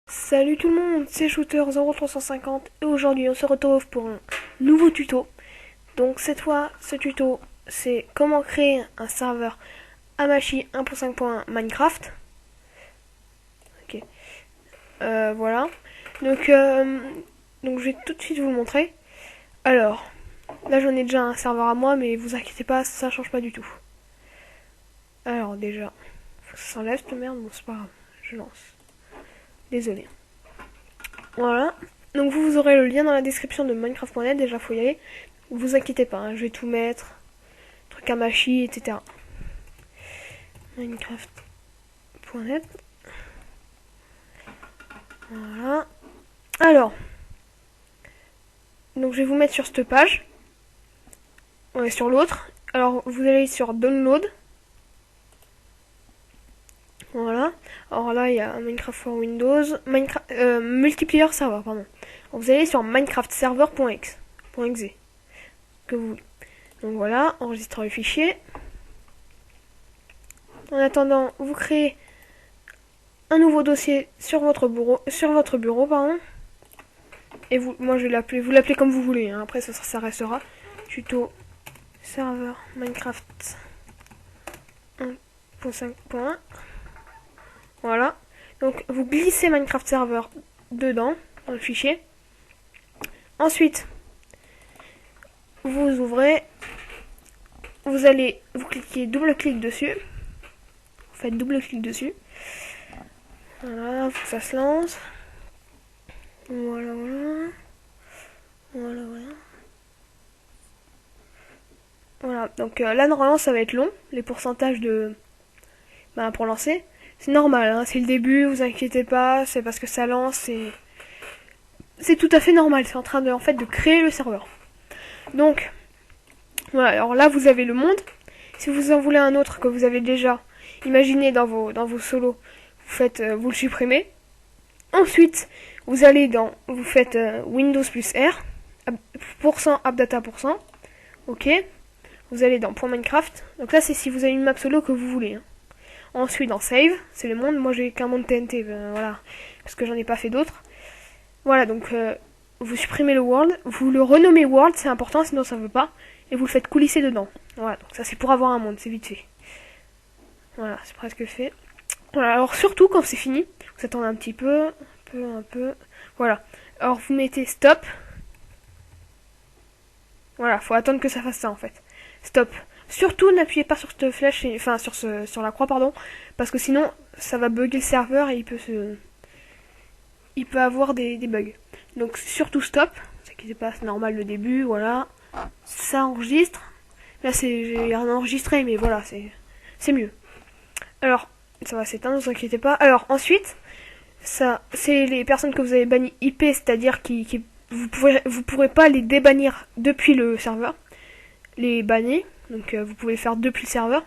Salut tout le monde, c'est Shooter0350 et aujourd'hui on se retrouve pour un nouveau tuto. Donc cette fois, ce tuto, c'est comment créer un serveur Hamachi 1.5.1 Minecraft. Ok, voilà. Donc je vais tout de suite vous le montrer. Alors, là j'en ai déjà un serveur à moi, mais vous inquiétez pas, ça change pas du tout. Alors déjà, faut que ça s'enlève cette merde, bon c'est pas grave, je lance. Désolé. Voilà. Donc vous aurez le lien dans la description de Minecraft.net, déjà faut y aller. Vous inquiétez pas, hein, je vais tout mettre. Truc Hamachi, etc. Minecraft.net. Voilà. Alors. Donc je vais vous mettre sur cette page. Ouais, sur l'autre. Alors vous allez sur Download. Voilà. Alors là il y a Minecraft for Windows. Multiplayer server, pardon. Alors, vous allez sur minecraftserver.exe. Que vous voulez. Donc voilà, enregistrer le fichier. En attendant, vous créez un nouveau dossier sur votre bureau, pardon. Et moi je vais l'appeler, vous l'appelez comme vous voulez, hein. Après ça restera tuto serveur Minecraft 1.5.1. Voilà. Donc vous glissez Minecraft server dedans, dans le fichier. Ensuite, vous ouvrez, vous cliquez double-clic dessus. Vous faites double-clic dessus. Voilà, faut que ça se lance. Voilà. Voilà, donc là normalement ça va être long, les pourcentages de... pour lancer. C'est normal, hein, c'est le début, vous inquiétez pas, c'est parce que ça lance, c'est tout à fait normal, c'est en train de créer le serveur. Donc, voilà, alors là vous avez le monde. Si vous en voulez un autre que vous avez déjà imaginé dans vos solos, vous le supprimez. Ensuite, vous faites Windows plus R, %appdata%, ok. Vous allez dans .minecraft, donc là c'est si vous avez une map solo que vous voulez, hein. Ensuite dans Save, c'est le monde, moi j'ai qu'un monde TNT, voilà, parce que j'en ai pas fait d'autres. Voilà, donc vous supprimez le world, vous le renommez world, c'est important, sinon ça veut pas, et vous le faites coulisser dedans. Voilà, donc ça c'est pour avoir un monde, c'est vite fait. Voilà, c'est presque fait. Voilà, alors surtout quand c'est fini, vous attendez un petit peu, un peu, voilà. Alors vous mettez stop. Voilà, faut attendre que ça fasse ça en fait. Stop. Surtout n'appuyez pas sur cette flèche, sur la croix, pardon, parce que sinon ça va bugger le serveur et il peut avoir des bugs. Donc surtout stop. C'est normal le début, voilà. Ça enregistre. Là j'ai rien enregistré, mais voilà, c'est mieux. Alors ça va s'éteindre, ne vous inquiétez pas. Alors ensuite, ça c'est les personnes que vous avez bannies IP, c'est-à-dire vous pourrez pas les débannir depuis le serveur. Les bannir. Donc vous pouvez le faire depuis le serveur.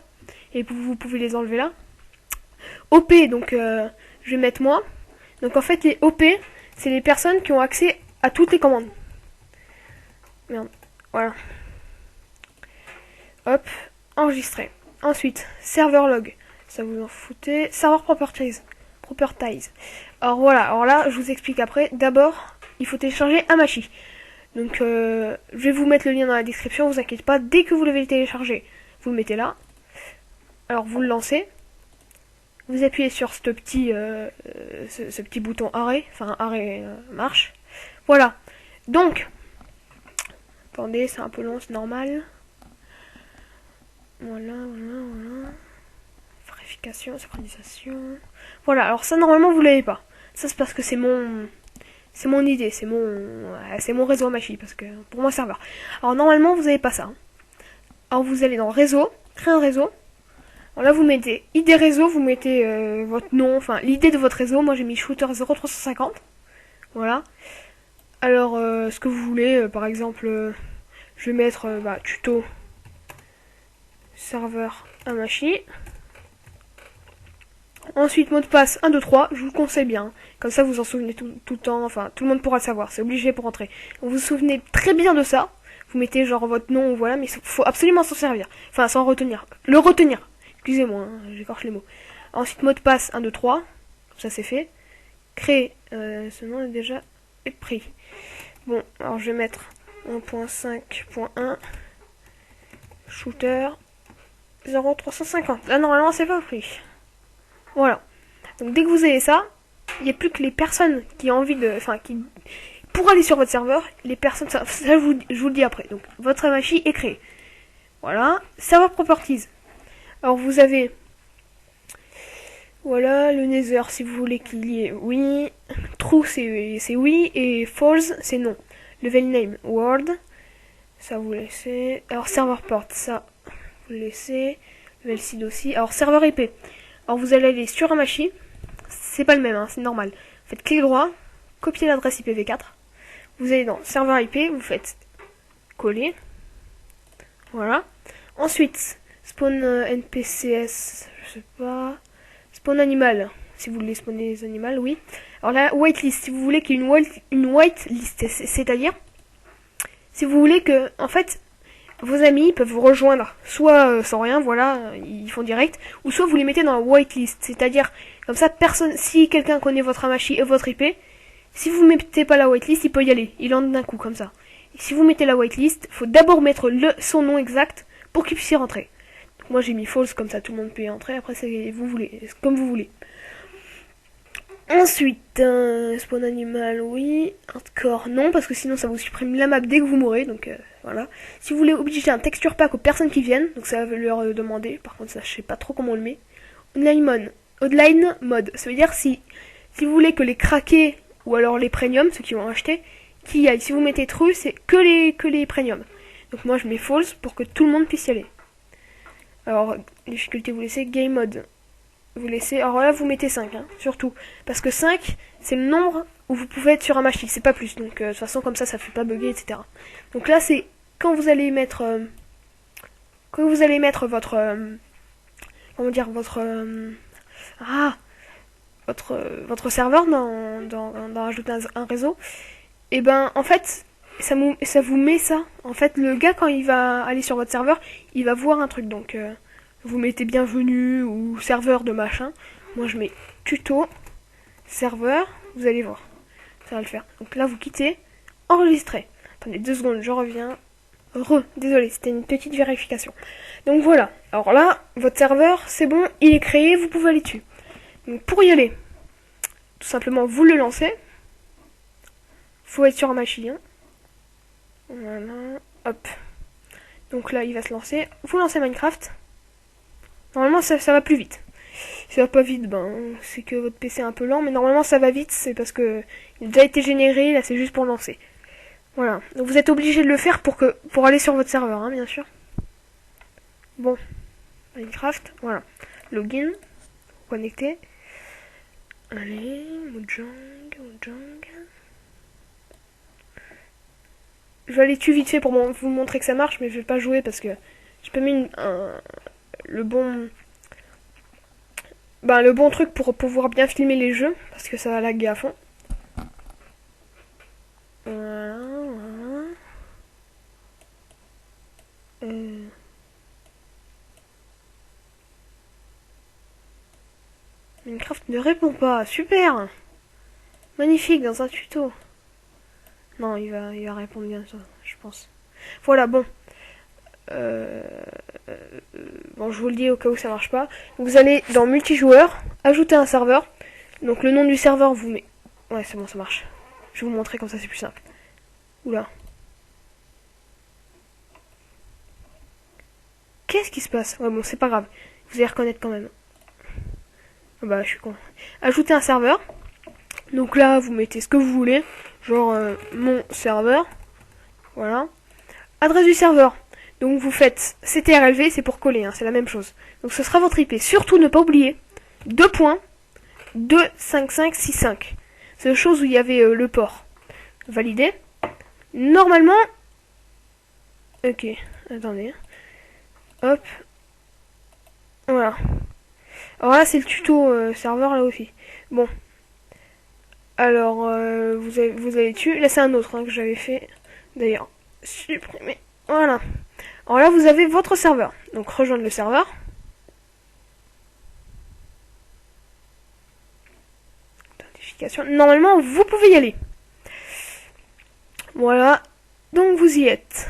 Et vous pouvez les enlever là. OP, donc je vais mettre moi. Donc en fait les OP, c'est les personnes qui ont accès à toutes les commandes. Merde, voilà. Hop, enregistrer. Ensuite, server log. Ça vous en foutez. Server properties. Alors voilà, alors là je vous explique après. D'abord, il faut télécharger Hamachi. Donc je vais vous mettre le lien dans la description, vous inquiétez pas, dès que vous l'avez téléchargé, vous le mettez là. Alors vous le lancez, vous appuyez sur ce petit bouton arrêt, enfin arrêt marche. Voilà. Donc, attendez, c'est un peu long, c'est normal. Voilà. Vérification, synchronisation. Voilà, alors ça normalement vous l'avez pas. Ça c'est parce que c'est mon idée, c'est mon réseau Hamachi, parce que pour moi serveur. Alors normalement vous n'avez pas ça. Alors vous allez dans réseau, créer un réseau. Alors là vous mettez ID réseau, vous mettez votre nom, enfin l'idée de votre réseau. Moi j'ai mis Shooter0350. Voilà. Alors ce que vous voulez, par exemple, je vais mettre tuto serveur Hamachi. Ensuite, mot de passe 1, 2, 3, je vous le conseille bien. Comme ça, vous en souvenez tout le temps, enfin, tout le monde pourra le savoir, c'est obligé pour entrer. Donc, vous vous souvenez très bien de ça. Vous mettez genre votre nom, voilà, mais il faut absolument s'en servir. Enfin, s'en retenir. Le retenir. Excusez-moi, hein, j'écorche les mots. Ensuite, mot de passe 1, 2, 3. Ça, c'est fait. Créer. Ce nom est déjà pris. Bon, alors je vais mettre 1.5.1 shooter 0.350. Là, normalement, c'est pas pris. Voilà. Donc, dès que vous avez ça, il n'y a plus que les personnes qui ont envie de... Enfin, qui... Pour aller sur votre serveur, les personnes... Ça je vous le dis après. Donc, votre machine est créée. Voilà. Server properties. Alors, vous avez... Voilà, le Nether, si vous voulez qu'il y ait oui. True, c'est oui. Et false, c'est non. Level name, world. Ça, vous laissez. Alors, server port, ça, vous laissez. Level seed aussi. Alors, serveur IP. Alors, vous allez aller sur un machine. C'est pas le même, hein, c'est normal. Vous faites clic droit, copier l'adresse IPv4. Vous allez dans serveur IP, vous faites coller. Voilà. Ensuite, spawn NPCS, je sais pas. Spawn animal, si vous voulez spawner les animaux, oui. Alors là, whitelist, si vous voulez qu'il y ait une whitelist, c'est-à-dire, si vous voulez que, en fait, vos amis peuvent vous rejoindre, soit sans rien, voilà, ils font direct, ou soit vous les mettez dans la whitelist, c'est-à-dire, comme ça, personne, si quelqu'un connaît votre Amashi et votre IP, si vous mettez pas la whitelist, il peut y aller, il entre d'un coup, comme ça. Et si vous mettez la whitelist, faut d'abord mettre son nom exact pour qu'il puisse y rentrer. Donc moi j'ai mis false, comme ça tout le monde peut y entrer, après c'est vous voulez, comme vous voulez. Ensuite, spawn animal, oui. Hardcore, non, parce que sinon ça vous supprime la map dès que vous mourrez, donc voilà. Si vous voulez obliger un texture pack aux personnes qui viennent, donc ça va leur demander, par contre ça je sais pas trop comment on le met. Online mode, ça veut dire si vous voulez que les craqués, ou alors les premium, ceux qui vont acheter, qui y aillent. Si vous mettez true, c'est que les premium. Donc moi je mets false pour que tout le monde puisse y aller. Alors, difficulté, vous laissez game mode. Vous laissez, alors là vous mettez 5, hein, surtout. Parce que 5, c'est le nombre où vous pouvez être sur un machine, c'est pas plus. Donc de toute façon comme ça fait pas bugger, etc. Donc là c'est quand vous allez mettre votre comment dire votre serveur dans rajouter un réseau, et ben en fait ça vous met ça. En fait le gars quand il va aller sur votre serveur, il va voir un truc, donc vous mettez bienvenue ou serveur de machin. Moi je mets tuto serveur, vous allez voir, ça va le faire. Donc là vous quittez, enregistrez. Attendez 2 secondes, je reviens. Désolé, c'était une petite vérification. Donc voilà, alors là, votre serveur, c'est bon, il est créé, vous pouvez aller dessus. Donc pour y aller, tout simplement vous le lancez. Faut être sur un machine. Voilà, hop. Donc là il va se lancer. Vous lancez Minecraft. Normalement ça va plus vite. Si ça va pas vite, ben c'est que votre PC est un peu lent, mais normalement ça va vite, c'est parce que il a déjà été généré, là c'est juste pour lancer. Voilà, donc vous êtes obligé de le faire pour aller sur votre serveur, hein, bien sûr. Bon, Minecraft, voilà. Login, connecté. Allez, Mojang. Je vais aller dessus vite fait pour vous montrer que ça marche, mais je vais pas jouer parce que j'ai pas mis le bon truc pour pouvoir bien filmer les jeux, parce que ça va laguer à fond. Voilà. Minecraft ne répond pas, super. Magnifique, dans un tuto. Non, il va répondre bien ça, je pense. Voilà, bon. Bon, je vous le dis au cas où ça marche pas. Vous allez dans multijoueur, ajouter un serveur. Donc le nom du serveur, vous met. Ouais, c'est bon, ça marche. Je vais vous montrer comme ça, c'est plus simple. Oula. Qu'est-ce qui se passe? Ouais, bon, c'est pas grave. Vous allez reconnaître quand même. Ah bah, je suis con. Ajouter un serveur. Donc là, vous mettez ce que vous voulez. Genre, mon serveur. Voilà. Adresse du serveur. Donc vous faites CTRLV, c'est pour coller, hein, c'est la même chose. Donc ce sera votre IP. Surtout ne pas oublier 2.25565. C'est la chose où il y avait le port. Validé. Normalement... Ok, attendez. Hop. Voilà. Alors là c'est le tuto serveur là aussi. Bon. Alors vous avez dessus. Là c'est un autre que j'avais fait. D'ailleurs, supprimer. Voilà. Alors là, vous avez votre serveur. Donc, rejoindre le serveur. l'application. Normalement, vous pouvez y aller. Voilà, donc vous y êtes.